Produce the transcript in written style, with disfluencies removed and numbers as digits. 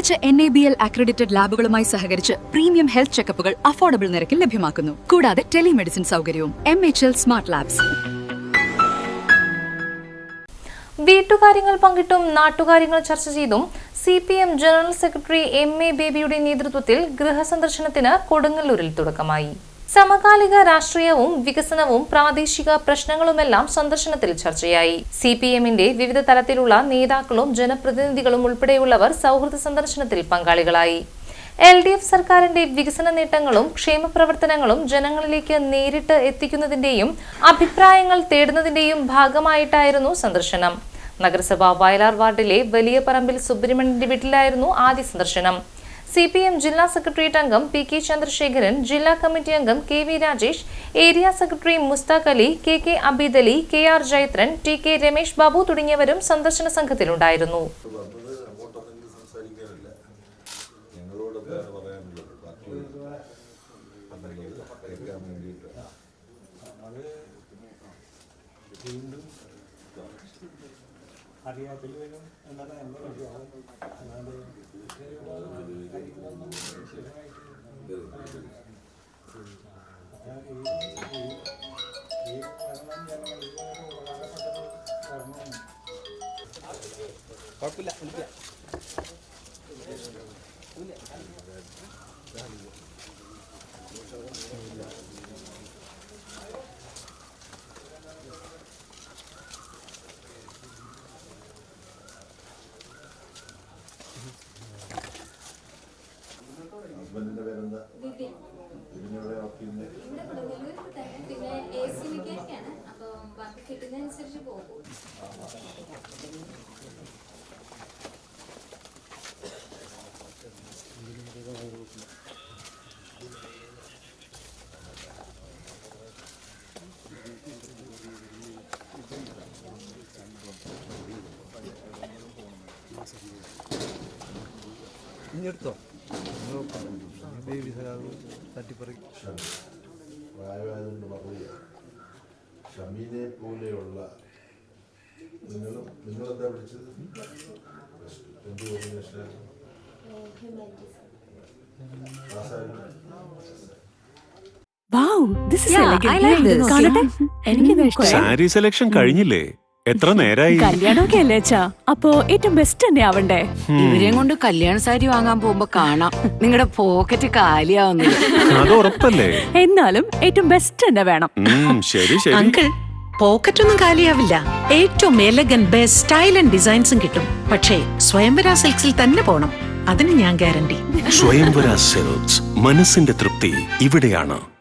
മികച്ച NABL accredited ലാബുകളുമായി സഹകരിച്ച് premium health ചെക്കപ്പുകൾ affordable നിരക്കിൽ ലഭ്യമാക്കുന്നു. കൂടാതെ ടെലിമെഡിസിൻ സൗകര്യവും. MHL smart labs. വീട്ടുകാര്യങ്ങൾ പങ്കിട്ടും നാട്ടുകാര്യങ്ങൾ ചർച്ച ചെയ്തും CPM ജനറൽ സെക്രട്ടറി MA ബേബിയുടെ നേതൃത്വത്തിൽ ഗൃഹസന്ദർശനത്തിന് കൊടുങ്ങല്ലൂരിൽ തുടക്കമായി. സമകാലിക രാഷ്ട്രീയവും വികസനവും പ്രാദേശിക പ്രശ്നങ്ങളുമെല്ലാം സന്ദർശനത്തിൽ ചർച്ചയായി. CPMന്റെ വിവിധ തലത്തിലുള്ള നേതാക്കളും ജനപ്രതിനിധികളും ഉൾപ്പെടെയുള്ളവർ സൗഹൃദ സന്ദർശനത്തിൽ പങ്കാളികളായി. LDF സർക്കാരിന്റെ വികസന നേട്ടങ്ങളും ക്ഷേമപ്രവർത്തനങ്ങളും ജനങ്ങളിലേക്ക് നേരിട്ട് എത്തിക്കുന്നതിന്റെയും അഭിപ്രായങ്ങൾ തേടുന്നതിന്റെയും ഭാഗമായിട്ടായിരുന്നു സന്ദർശനം. നഗരസഭ വയലാർ വാർഡിലെ വലിയ പറമ്പിൽ സുബ്രഹ്മണ്യന്റെ വീട്ടിലായിരുന്നു ആദ്യ സന്ദർശനം. CPM ജില്ലാ സെക്രട്ടേറിയറ്റ് അംഗം PK ചന്ദ്രശേഖരൻ, ജില്ലാ കമ്മിറ്റി അംഗം KV Rajesh, area secretary Mushtaq Ali, KK Abid Ali, KR Jayathran, TK Ramesh Babu തുടങ്ങിയവരും സന്ദർശന സംഘത്തിലുണ്ടായിരുന്നു. ഷമീനെ പോലെയുള്ള നിങ്ങളെന്താ പഠിച്ചത്? എന്ത് കോമ്പിനേഷനായിരുന്നു? സാരി സെലക്ഷൻ കഴിഞ്ഞില്ലേ? എത്ര നേരായി? കല്യാണമൊക്കെ അല്ലേ അച്ഛാ, അപ്പോ ഏറ്റവും ബെസ്റ്റ് തന്നെ ആവണ്ടേ? ഇവരെയും കൊണ്ട് കല്യാണ സാരി വാങ്ങാൻ പോകുമ്പോ കാണാം നിങ്ങളുടെ പോക്കറ്റ് കാലിയാവുന്നില്ല. അത് ഉറപ്പല്ലേ? എന്നാലും ഏറ്റവും ബെസ്റ്റ് തന്നെ വേണം. ശരി ശരി അങ്കിൾ, പോക്കറ്റ് ഒന്നും കാലിയാവില്ല. ഏറ്റവും എലഗന്റ് ബെസ്റ്റ് സ്റ്റൈൽ ആൻഡ് ഡിസൈൻസും കിട്ടും. പക്ഷേ സ്വയംവര സിൽക്സിൽ തന്നെ പോണം, അതിന് ഞാൻ ഗ്യാരണ്ടി. സ്വയംവര സിൽക്സ്, മനസ്സിന്റെ തൃപ്തി ഇവിടെയാണ്.